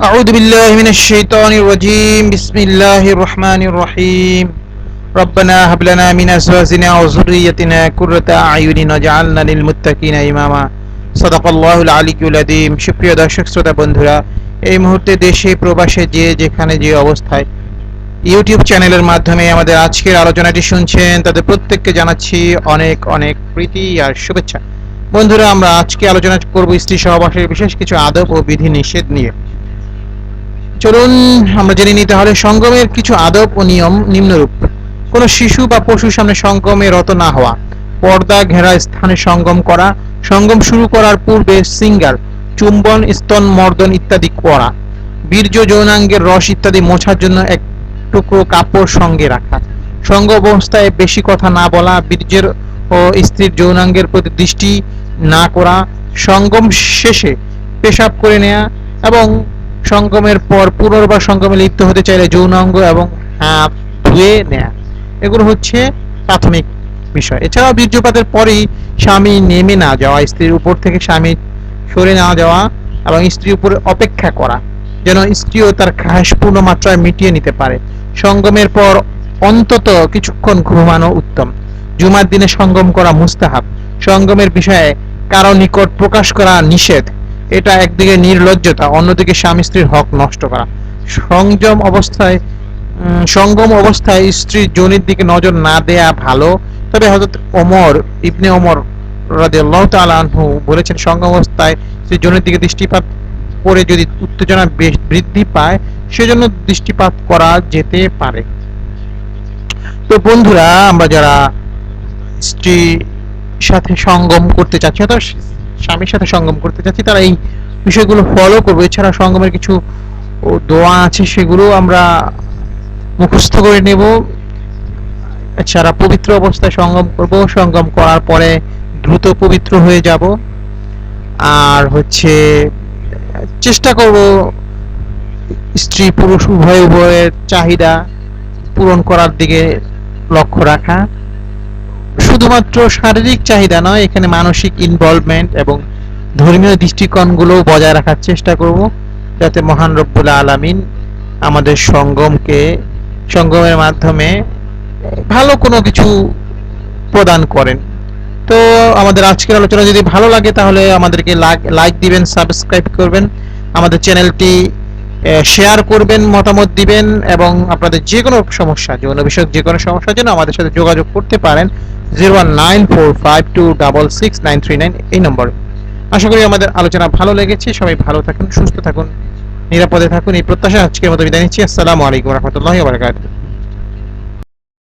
أعوذ بالله من الشيطان الرجيم بسم الله الرحمن الرحيم ربنا هب لنا من أزواجنا وذريتنا قرة أعين واجعلنا للمتقين إماما صدق الله العلي العظيم সুপ্রিয় দর্শক শ্রোতা বন্ধুরা এই মুহূর্তে দেশে প্রবাসে যে যেখানে যে অবস্থায় ইউটিউব চ্যানেলের মাধ্যমে আমাদের আজকের আলোচনাটি শুনছেন তাদের প্রত্যেককে জানাচ্ছি অনেক অনেক প্রীতি আর শুভেচ্ছা। বন্ধুরা, আমরা আজকে আলোচনা করব স্ত্রী সহবাসের বিশেষ কিছু আদব ও বিধি নিষেধ নিয়ে। চলুন আমরা জেনে নিই তাহলে সঙ্গমের কিছু আদব ও নিয়ম নিম্নরূপ। কোনো শিশু বা পশুর সামনে সঙ্গমে রত না হওয়া, পর্দা ঘেরা স্থানে সঙ্গম করা, সঙ্গম শুরু করার পূর্বে সিঙ্গার, চুম্বন, স্তন মর্দন ইত্যাদি করা, বীর্য, যৌনাঙ্গের রস ইত্যাদি মোছার জন্য এক টুকরো কাপড় সঙ্গে রাখা, সঙ্গ অবস্থায় বেশি কথা না বলা, বীর্যের ও স্ত্রীর যৌনাঙ্গের প্রতি দৃষ্টি না করা, সঙ্গম শেষে পেশাব করে নেওয়া এবং সঙ্গমের পর পুনর্বার সঙ্গমে লিপ্ত হতে চাইলে যৌনাঙ্গ এবং হাত ধুয়ে নেয়া, এগুলো হচ্ছে প্রাথমিক বিষয়। এছাড়াও বীর্যপাতের পরেই স্বামী নেমে না যাওয়া, স্ত্রীর উপর থেকে স্বামী সরে না যাওয়া এবং স্ত্রীর উপরে অপেক্ষা করা যেন স্ত্রীও তার খাস পূর্ণ মাত্রায় মিটিয়ে নিতে পারে। সঙ্গমের পর অন্তত কিছুক্ষণ ঘুমানো উত্তম। জুমার দিনে সঙ্গম করা মুস্তাহাব। সঙ্গমের বিষয়ে কারো নিকট প্রকাশ করা নিষেধ। এটা একদিকে নির্লজ্জতা, অন্যদিকে স্বামী স্ত্রীর হক নষ্ট করা। সঙ্গম অবস্থায় স্ত্রীর যোনির দিকে নজর না দেয়া ভালো। তবে হযরত ওমর ইবনে ওমর রাদিয়াল্লাহু তাআলা আনহু বলেছেন, সঙ্গম অবস্থায় স্ত্রীর যোনির দিকে দৃষ্টিপাত করে যদি উত্তেজনা বৃদ্ধি পায় সেজন্য দৃষ্টিপাত করা যেতে পারে। তো বন্ধুরা, আমরা যারা স্ত্রীর সাথে সঙ্গম করতে চাচ্ছি অথবা স্বামীর সাথে সঙ্গম করতে চাচ্ছি তারা এই বিষয়গুলো ফলো করবো। এছাড়া সঙ্গমের কিছু দোয়া আছে, সেগুলো আমরা মুখস্থ করে নেব। এছাড়া পবিত্র অবস্থায় সঙ্গম করব, সঙ্গম করার পরে দ্রুত পবিত্র হয়ে যাব। আর চেষ্টা করব স্ত্রী পুরুষ উভয়ের চাহিদা পূরণ করার দিকে লক্ষ্য রাখা। শুধুমাত্র শারীরিক চাহিদা নয়, এখানে মানসিক ইনভলভমেন্ট এবং ধর্মীয় দৃষ্টিকোণগুলো বজায় রাখার চেষ্টা করব, যাতে মহান রব্বুল আলামিন আমাদের সঙ্গমের মাধ্যমে ভালো কোনো কিছু প্রদান করেন। তো আমাদের আজকের আলোচনা যদি ভালো লাগে তাহলে আমাদেরকে লাইক দিবেন, সাবস্ক্রাইব করবেন, আমাদের চ্যানেলটি শেয়ার করবেন, মতামত দিবেন এবং আপনাদের যে কোনো সমস্যা, যৌন বিষয়ক যে কোনো সমস্যার জন্য আমাদের সাথে যোগাযোগ করতে পারেন 019452666939 এই নম্বরে। আশা করি আমাদের আলোচনা ভালো লেগেছে। সবাই ভালো থাকুন, সুস্থ থাকুন, নিরাপদে থাকুন, এই প্রত্যাশা আজকের মতো বিদায় নিচ্ছি। আসসালামু আলাইকুম ওয়া রাহমাতুল্লাহি ওয়া বারাকাতুহু।